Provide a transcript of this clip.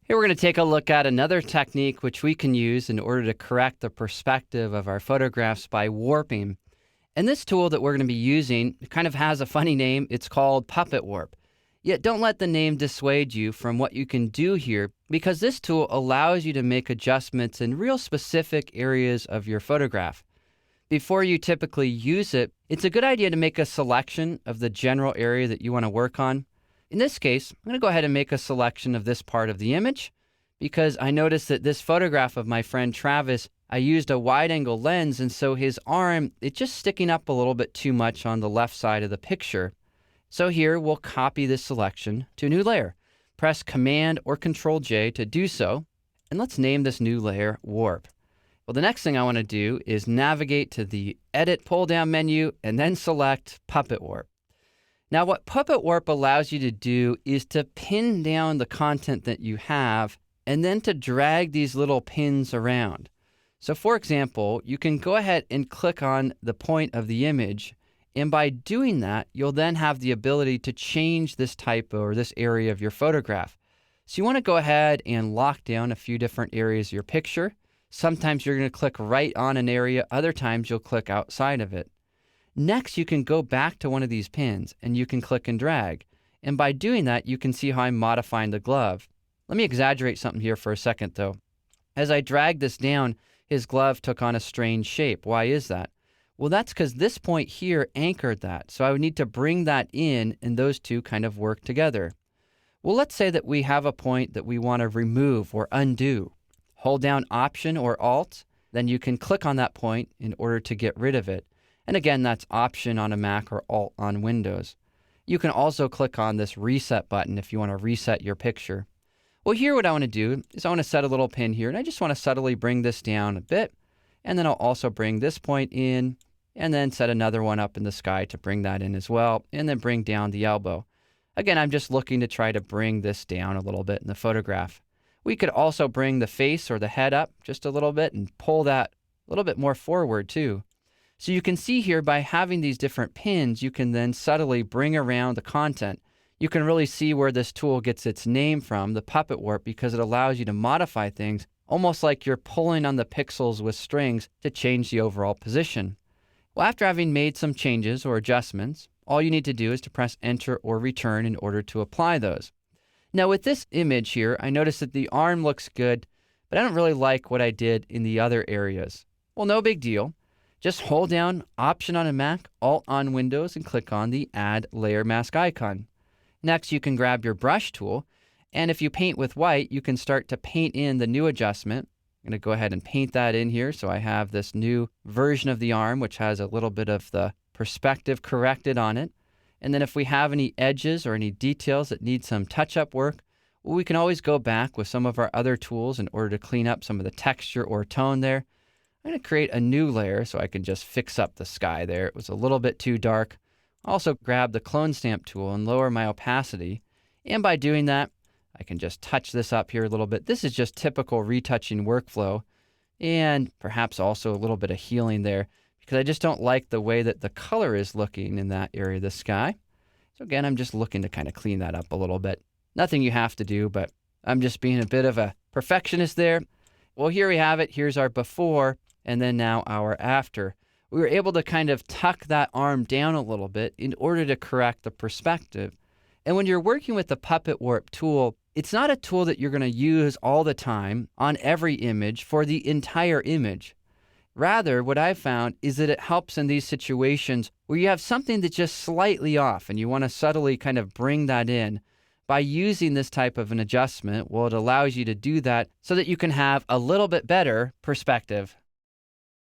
Here we're going to take a look at another technique which we can use in order to correct the perspective of our photographs by warping. And this tool that we're going to be using kind of has a funny name. It's called Puppet Warp. Yet don't let the name dissuade you from what you can do here, because this tool allows you to make adjustments in real specific areas of your photograph. Before you typically use it, it's a good idea to make a selection of the general area that you want to work on. In this case, I'm going to go ahead and make a selection of this part of the image because I noticed that this photograph of my friend Travis, I used a wide-angle lens, and so his arm, it's just sticking up a little bit too much on the left side of the picture. So here, we'll copy this selection to a new layer. Press Command or Control-J to do so, and let's name this new layer Warp. Well, the next thing I want to do is navigate to the Edit pull-down menu and then select Puppet Warp. Now, what Puppet Warp allows you to do is to pin down the content that you have and then to drag these little pins around. So, for example, you can go ahead and click on the point of the image, and by doing that, you'll then have the ability to change this type or this area of your photograph. So you want to go ahead and lock down a few different areas of your picture. Sometimes you're going to click right on an area, other times you'll click outside of it. Next, you can go back to one of these pins and you can click and drag. And by doing that, you can see how I'm modifying the glove. Let me exaggerate something here for a second though. As I drag this down, his glove took on a strange shape. Why is that? Well, that's because this point here anchored that. So I would need to bring that in and those two kind of work together. Well, let's say that we have a point that we want to remove or undo. Hold down Option or Alt, then you can click on that point in order to get rid of it. And again, that's Option on a Mac or Alt on Windows. You can also click on this Reset button if you want to reset your picture. Well, here what I want to do is I want to set a little pin here, and I just want to subtly bring this down a bit. And then I'll also bring this point in, and then set another one up in the sky to bring that in as well, and then bring down the elbow. Again, I'm just looking to try to bring this down a little bit in the photograph. We could also bring the face or the head up just a little bit and pull that a little bit more forward too. So you can see here by having these different pins, you can then subtly bring around the content. You can really see where this tool gets its name from, the Puppet Warp, because it allows you to modify things almost like you're pulling on the pixels with strings to change the overall position. Well, after having made some changes or adjustments, all you need to do is to press Enter or Return in order to apply those. Now with this image here, I noticed that the arm looks good, but I don't really like what I did in the other areas. Well, no big deal. Just hold down Option on a Mac, Alt on Windows, and click on the Add Layer Mask icon. Next, you can grab your brush tool, and if you paint with white, you can start to paint in the new adjustment. I'm going to go ahead and paint that in here, so I have this new version of the arm, which has a little bit of the perspective corrected on it. And then if we have any edges or any details that need some touch-up work, well, we can always go back with some of our other tools in order to clean up some of the texture or tone there. I'm going to create a new layer so I can just fix up the sky there. It was a little bit too dark. Also grab the clone stamp tool and lower my opacity. And by doing that, I can just touch this up here a little bit. This is just typical retouching workflow, and perhaps also a little bit of healing there because I just don't like the way that the color is looking in that area of the sky. So again, I'm just looking to kind of clean that up a little bit. Nothing you have to do, but I'm just being a bit of a perfectionist there. Well, here we have it. Here's our before and then now our after. We were able to kind of tuck that arm down a little bit in order to correct the perspective. And when you're working with the Puppet Warp tool, it's not a tool that you're going to use all the time on every image for the entire image. Rather, what I've found is that it helps in these situations where you have something that's just slightly off and you want to subtly kind of bring that in. By using this type of an adjustment, well, it allows you to do that so that you can have a little bit better perspective.